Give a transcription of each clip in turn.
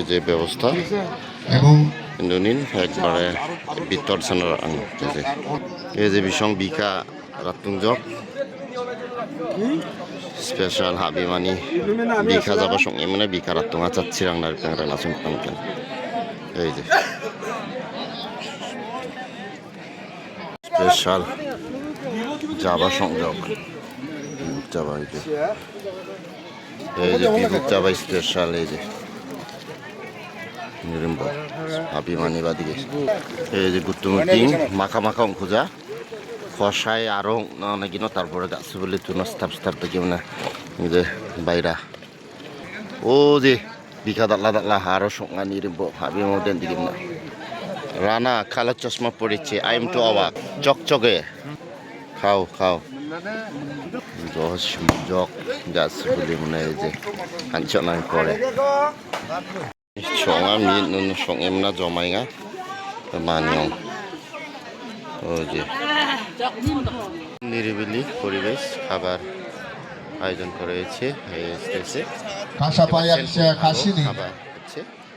এই যে ব্যবস্থা এবং নুনিন একবারে বিতর সানার আং এই যে বিসং বিকা রাতুংজক স্পেশাল হাবি মানি বিকা যাবা সঙ্গে মানে বিকা রাতুঙা চাচ্ছিরাং নার পেংরা নাসুং পানকেন এই যে স্পেশাল যাবা সংযোগ যাবা এই যে বিভুক যাবা স্পেশাল এই যে নিরম্ব হাবি মানি বাদিকে এই যে গুতুমুটিং মাখা মাখা অঙ্কুজা খসায় আরো নাকি না তারপরে গাছ বলে তুনা স্থাপ স্থাপ থেকে মানে যে বাইরা ও যে বিখা দাঁতলা দাঁতলা আরো সঙ্গা নিরম্ব হাবি মদেন দিকে না রানা কালো চশমা পড়েছে আই এম টু অবাক চকচকে খাও খাও জস জক গাছ বলে মনে এই যে কাঞ্চনায় পড়ে সঙ্গা মিট নুন সঙ্গে না জমাইঙা মানিয়ং ও যে নিরিবিলি পরিবেশ খাবার আয়োজন করা হয়েছে খাবার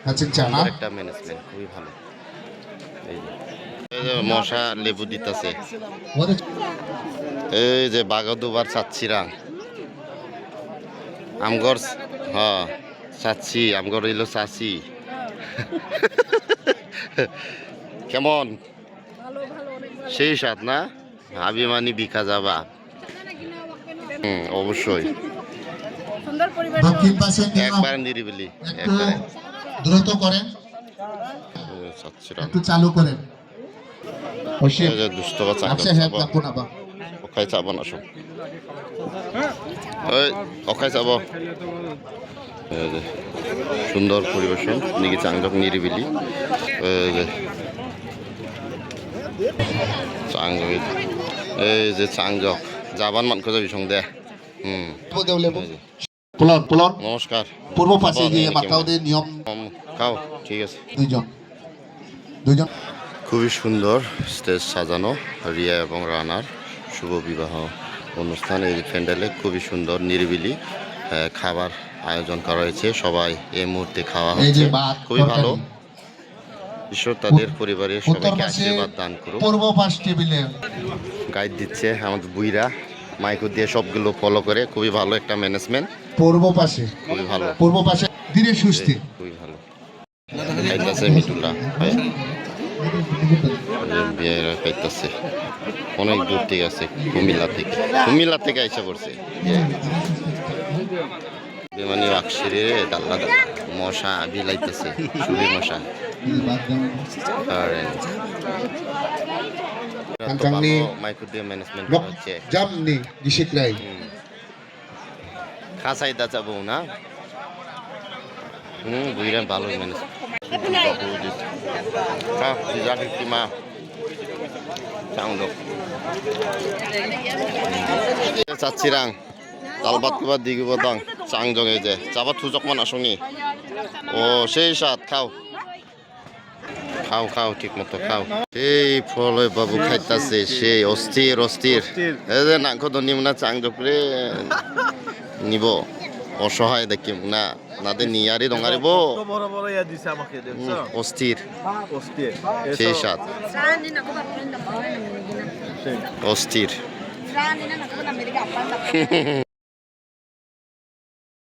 হচ্ছে একটা ম্যানেজমেন্ট খুবই ভালো এই যে মশা লেবু দিতেছে এই যে বাগাদুবার চাচ্ছিরাং আমগর হ্যাঁ চাচ্ছি আমগর হইল চাচি কেমন সেই সাথ না আবিমানি বিখা যাবা অবশ্যই একবার নিরিবিলি একবারে দ্রুত করেন একটু চালু করেন দুষ্ট বাচ্চা ওখাই চাব না সব ওখাই চাব সুন্দর পরিবেশন নিকি চাংজক নিরিবিলি চাংজক এই যে চাংজক যাবান মানকো যাবি সং দে নমস্কার পূর্ব পাশে যে মাতাওদের নিয়ম খাও ঠিক আছে দুইজন খুবই সুন্দর স্টেজ সাজানো রিয়া এবং রানার শুভ বিবাহ অনুষ্ঠান এই প্যান্ডেলে খুবই সুন্দর নিরিবিলি খাবার আয়োজন করা হয়েছে সবাই এই মুহূর্তে খাওয়া হচ্ছে খুবই ভালো ঈশ্বর তাদের পরিবারের সবাইকে আশীর্বাদ দান করুন পূর্ব পাশ টেবিলে গাইড দিচ্ছে আমাদের বুইরা মাইকো দিয়ে সবগুলো ফলো করে খুবই ভালো একটা ম্যানেজমেন্ট পূর্ব পাশে খুবই ভালো পূর্ব পাশে ধীরে সুস্থে খুবই ভালো খাইতেছে মিটুলা বিয়েরা খাইতেছে অনেক দূর থেকে আছে কুমিল্লা থেকে আইসা পড়ছে মানে আকশিরে দাল্লা দাল্লা মশা বিলাইতেছে শুলি মশা মাইক্রো দিয়ে ম্যানেজমেন্ট হচ্ছে জামনি দিশিকলাই খাসাই দা যাবো না বুইরা ভালো ম্যানেজ মা চাচ্ছিরাং তালবাত কিবা দিগিব দাং চাংজং এই যে যাবা থুজক মান আসনি ও সেই সাত খাও খাও খাও ঠিক মতো খাও এই ফলে বাবু খাইতাছে সেই অস্থির অস্থির এই যে নাংখ নিমনা চাংজক রে নিব অসহায় দেখিম না নাদের নিয়ারি দঙারিব অস্থির সেই সাত অস্থির